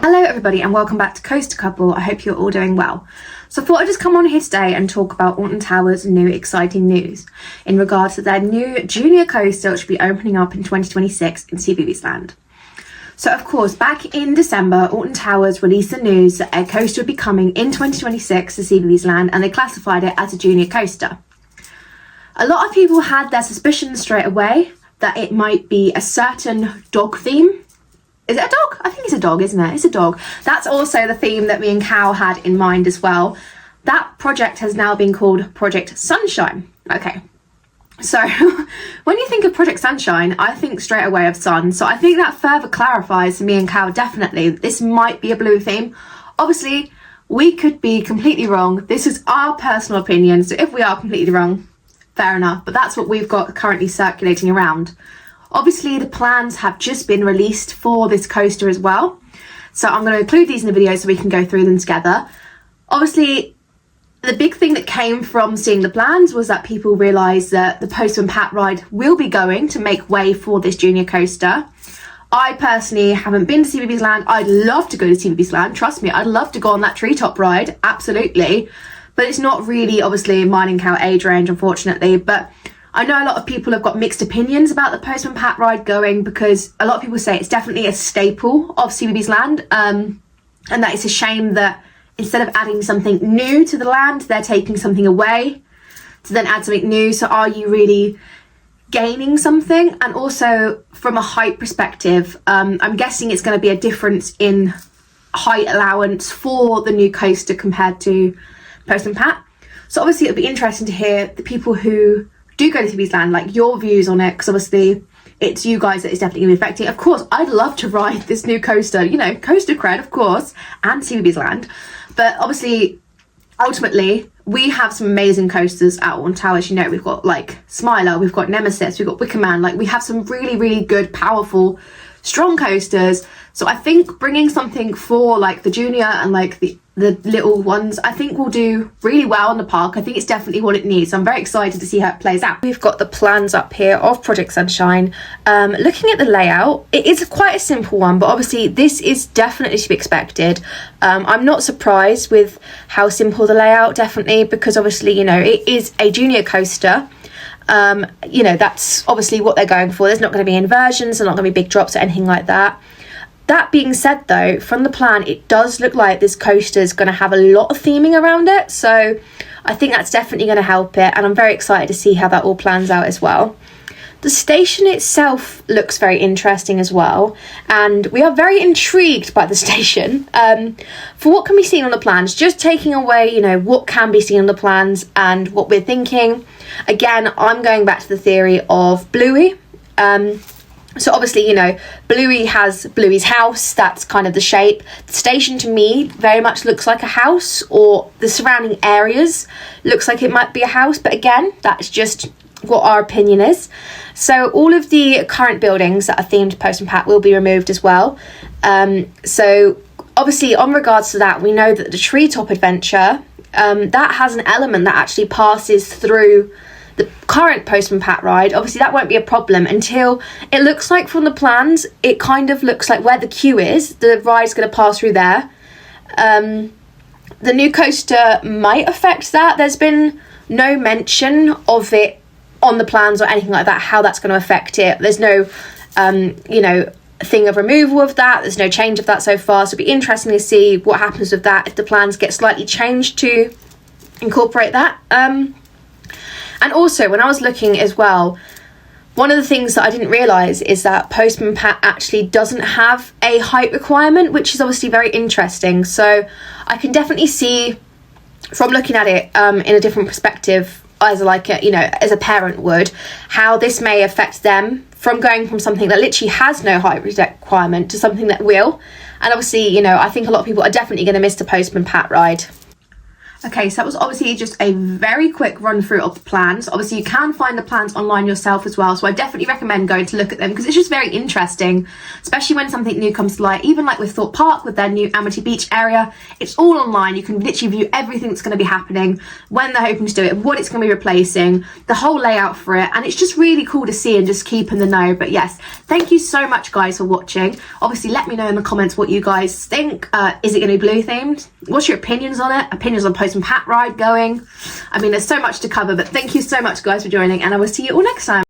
Hello everybody and welcome back to Coastercouple. I hope you're all doing well. So I thought I'd just come on here today and talk about Alton Towers' new exciting news in regards to their new junior coaster which will be opening up in 2026 in Cbeebiesland. So of course, back in December, Alton Towers released the news that a coaster would be coming in 2026 to Cbeebiesland, and they classified it as a junior coaster. A lot of people had their suspicions straight away that it might be a certain dog theme. Is it a dog? I think it's a dog, isn't it? It's a dog. That's also the theme that me and Cal had in mind as well. That project has now been called Project Sunshine. Okay, so when you think of Project Sunshine, I think straight away of sun. So I think that further clarifies to me and Cal definitely this might be a blue theme. Obviously, we could be completely wrong. This is our personal opinion. So if we are completely wrong, fair enough. But that's what we've got currently circulating around. Obviously, the plans have just been released for this coaster as well. So I'm going to include these in the video so we can go through them together. Obviously, the big thing that came from seeing the plans was that people realised that the Postman Pat ride will be going to make way for this junior coaster. I personally haven't been to Cbeebiesland. I'd love to go to Cbeebiesland. Trust me, I'd love to go on that treetop ride. Absolutely. But it's not really, obviously, mine and Cal age range, unfortunately. But I know a lot of people have got mixed opinions about the Postman Pat ride going, because a lot of people say it's definitely a staple of Cbeebiesland, and that it's a shame that instead of adding something new to the land, they're taking something away to then add something new. So are you really gaining something? And also from a height perspective, I'm guessing it's going to be a difference in height allowance for the new coaster compared to Postman Pat. So obviously it'll be interesting to hear the people who do go to Cbeebiesland, like your views on it, because obviously it's you guys that is definitely going to be affecting. Of course, I'd love to ride this new coaster, you know, coaster cred, of course, and Cbeebiesland. But obviously, ultimately, we have some amazing coasters at Alton Towers. You know, we've got like Smiler, we've got Nemesis, we've got Wicker Man. Like, we have some really, really good, powerful, strong coasters. So I think bringing something for like the junior and like the little ones, I think will do really well in the park. I think it's definitely what it needs. So I'm very excited to see how it plays out. We've got the plans up here of Project Sunshine. Looking at the layout, it is quite a simple one, but obviously this is definitely to be expected. I'm not surprised with how simple the layout, definitely, because obviously, you know, it is a junior coaster. You know, that's obviously what they're going for. There's not going to be inversions, there's not going to be big drops or anything like that. That being said though, from the plan, it does look like this coaster is going to have a lot of theming around it. So I think that's definitely going to help it. And I'm very excited to see how that all plans out as well. The station itself looks very interesting as well. And we are very intrigued by the station. For what can be seen on the plans, just taking away, you know, what can be seen on the plans and what we're thinking. Again, I'm going back to the theory of Bluey. So obviously, you know, Bluey has Bluey's house, that's kind of the shape. The station to me very much looks like a house, or the surrounding areas looks like it might be a house. But again, that's just what our opinion is. So all of the current buildings that are themed Postman Pat will be removed as well. So obviously, on regards to that, we know that the Treetop Adventure, that has an element that actually passes through the current Postman Pat ride. Obviously that won't be a problem until it looks like from the plans, it kind of looks like where the queue is, the ride's going to pass through there. The new coaster might affect that. There's been no mention of it on the plans or anything like that, how that's going to affect it. There's no you know, thing of removal of that. There's no change of that so far. So it'll be interesting to see what happens with that if the plans get slightly changed to incorporate that. And also, when I was looking as well, one of the things that I didn't realise is that Postman Pat actually doesn't have a height requirement, which is obviously very interesting. So I can definitely see, from looking at it in a different perspective, as like a, you know, as a parent would, how this may affect them from going from something that literally has no height requirement to something that will. And obviously, you know, I think a lot of people are definitely going to miss the Postman Pat ride. Okay, so that was obviously just a very quick run through of the plans. Obviously, you can find the plans online yourself as well, so I definitely recommend going to look at them because it's just very interesting, especially when something new comes to light. Even like with Themepark, with their new Amity Beach area, it's all online. You can literally view everything that's going to be happening, when they're hoping to do it, what it's going to be replacing, the whole layout for it, and it's just really cool to see and just keep in the know. But yes, thank you so much, guys, for watching. Obviously, let me know in the comments what you guys think. Is it going to be blue themed? What's your opinions on it? Opinions on Post and Pat ride going? I mean, there's so much to cover, but thank you so much, guys, for joining, and I will see you all next time.